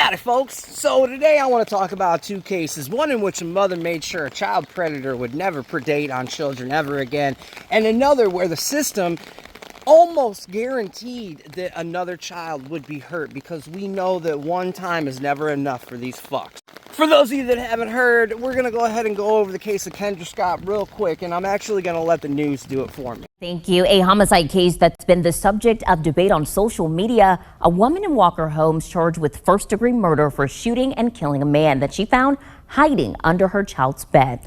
Howdy, folks. So today I want to talk about two cases. One in which a mother made sure a child predator would never predate on children ever again. And another where the system almost guaranteed that another child would be hurt because we know that one time is never enough for these fucks. For those of you that haven't heard, we're going to go ahead and go over the case of Kendra Scott real quick, and I'm actually going to let the news do it for me. Thank you. A homicide case that's been the subject of debate on social media. A woman in Walker Homes charged with first-degree murder for shooting and killing a man that she found hiding under her child's bed.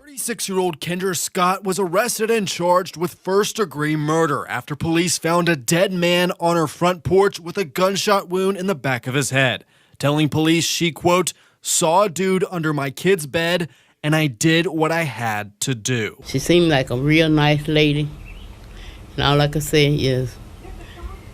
36-year-old Kendra Scott was arrested and charged with first-degree murder after police found a dead man on her front porch with a gunshot wound in the back of his head. Telling police she, quote, saw a dude under my kid's bed and I did what I had to do. She seemed like a real nice lady. And all I can say is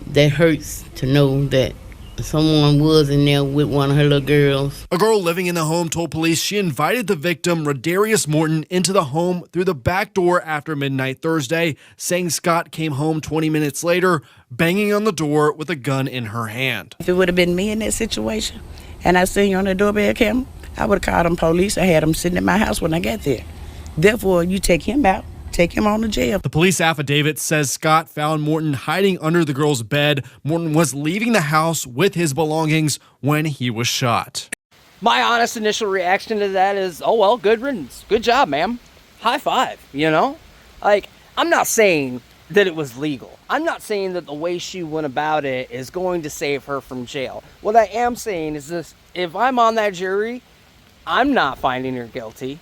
that hurts to know that someone was in there with one of her little girls. A girl living in the home told police she invited the victim, Rodarius Morton, into the home through the back door after midnight Thursday, saying Scott came home 20 minutes later, banging on the door with a gun in her hand. If it would have been me in that situation and I seen you on the doorbell camera, I would have called them police. I had them sitting at my house when I got there. Therefore, you take him out. Take him on to jail. The police affidavit says Scott found Morton hiding under the girl's bed. Morton was leaving the house with his belongings when he was shot. My honest initial reaction to that is, oh well, good riddance. Good job, ma'am. High five, you know? Like, I'm not saying that it was legal. I'm not saying that the way she went about it is going to save her from jail. What I am saying is this: if I'm on that jury, I'm not finding her guilty.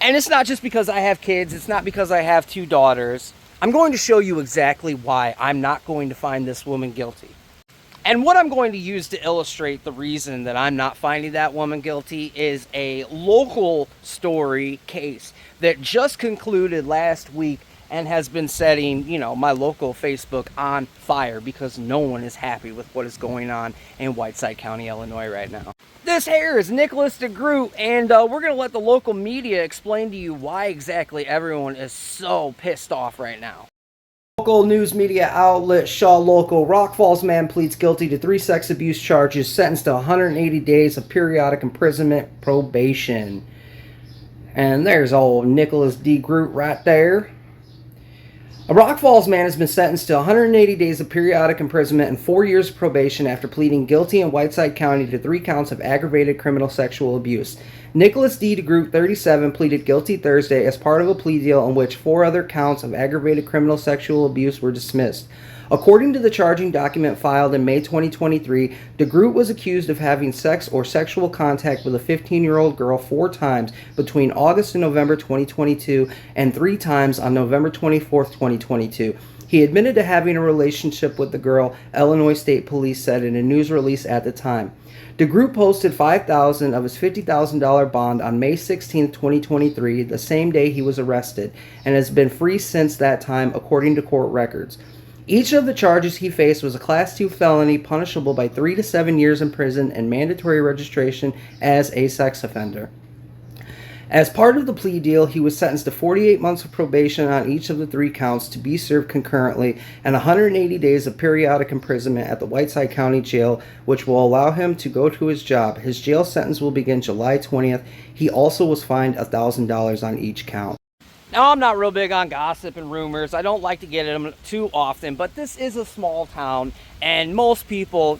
And it's not just because I have kids. It's not because I have two daughters. I'm going to show you exactly why I'm not going to find this woman guilty. And what I'm going to use to illustrate the reason that I'm not finding that woman guilty is a local story case that just concluded last week and has been setting, my local Facebook on fire because no one is happy with what is going on in Whiteside County, Illinois right now. This here is Nicholas DeGroot, and we're going to let the local media explain to you why exactly everyone is so pissed off right now. Local news media outlet Shaw Local: Rock Falls man pleads guilty to 3 sex abuse charges, sentenced to 180 days of periodic imprisonment probation. And there's old Nicholas DeGroot right there. A Rock Falls man has been sentenced to 180 days of periodic imprisonment and 4 years of probation after pleading guilty in Whiteside County to 3 counts of aggravated criminal sexual abuse. Nicholas D. DeGroot, 37, pleaded guilty Thursday as part of a plea deal in which 4 other counts of aggravated criminal sexual abuse were dismissed. According to the charging document filed in May 2023, DeGroot was accused of having sex or sexual contact with a 15-year-old girl 4 times between August and November 2022 and 3 times on November 24, 2022. He admitted to having a relationship with the girl, Illinois State Police said in a news release at the time. DeGroot posted $5,000 of his $50,000 bond on May 16, 2023, the same day he was arrested, and has been free since that time, according to court records. Each of the charges he faced was a Class 2 felony punishable by 3 to 7 years in prison and mandatory registration as a sex offender. As part of the plea deal, he was sentenced to 48 months of probation on each of the 3 counts to be served concurrently and 180 days of periodic imprisonment at the Whiteside County Jail, which will allow him to go to his job. His jail sentence will begin July 20th. He also was fined $1,000 on each count. Now, I'm not real big on gossip and rumors. I don't like to get them too often, but this is a small town, and most people,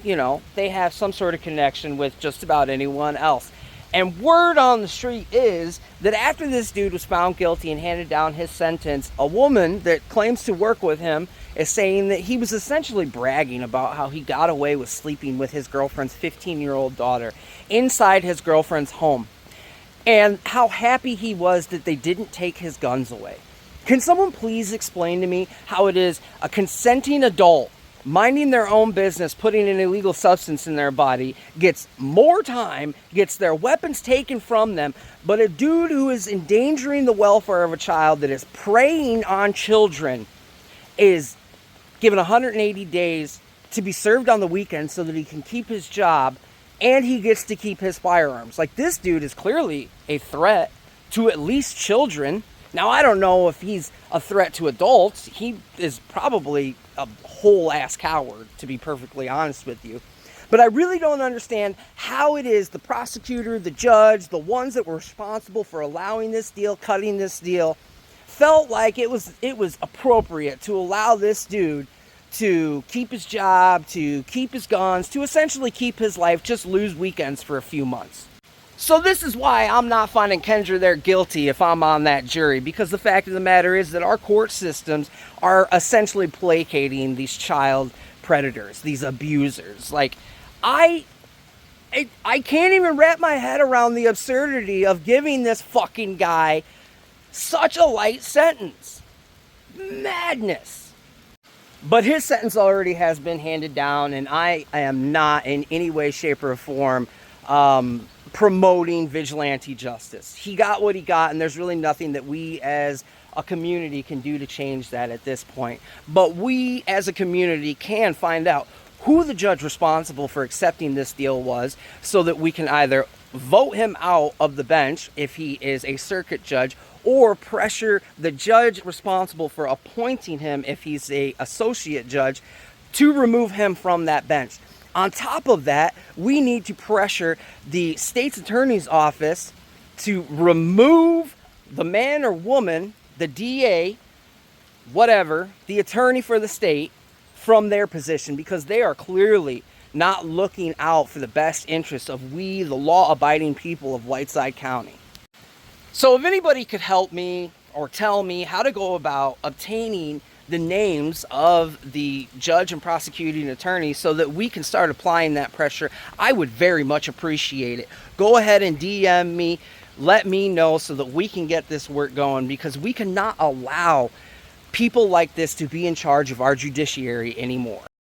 they have some sort of connection with just about anyone else. And word on the street is that after this dude was found guilty and handed down his sentence, a woman that claims to work with him is saying that he was essentially bragging about how he got away with sleeping with his girlfriend's 15-year-old daughter inside his girlfriend's home, and how happy he was that they didn't take his guns away. Can someone please explain to me how it is a consenting adult minding their own business, putting an illegal substance in their body, gets more time, gets their weapons taken from them, but a dude who is endangering the welfare of a child, that is preying on children, is given 180 days to be served on the weekend so that he can keep his job and he gets to keep his firearms? Like, this dude is clearly a threat to at least children. Now, I don't know if he's a threat to adults. He is probably a whole ass coward, to be perfectly honest with you. But I really don't understand how it is the prosecutor, the judge, the ones that were responsible for allowing this deal, cutting this deal, felt like it was appropriate to allow this dude to keep his job, to keep his guns, to essentially keep his life, just lose weekends for a few months. So this is why I'm not finding Kendra there guilty if I'm on that jury, because the fact of the matter is that our court systems are essentially placating these child predators, these abusers. Like, I can't even wrap my head around the absurdity of giving this fucking guy such a light sentence. Madness. But his sentence already has been handed down, and I am not in any way, shape, or form promoting vigilante justice. He got what he got, and there's really nothing that we as a community can do to change that at this point. But we as a community can find out who the judge responsible for accepting this deal was, so that we can either vote him out of the bench if he is a circuit judge, or pressure the judge responsible for appointing him if he's a associate judge to remove him from that bench. On top of that, we need to pressure the state's attorney's office to remove the man or woman, the DA, whatever, the attorney for the state, from their position, because they are clearly not looking out for the best interests of we, the law-abiding people of Whiteside County. So if anybody could help me or tell me how to go about obtaining the names of the judge and prosecuting attorney so that we can start applying that pressure, I would very much appreciate it. Go ahead and DM me, let me know so that we can get this work going, because we cannot allow people like this to be in charge of our judiciary anymore.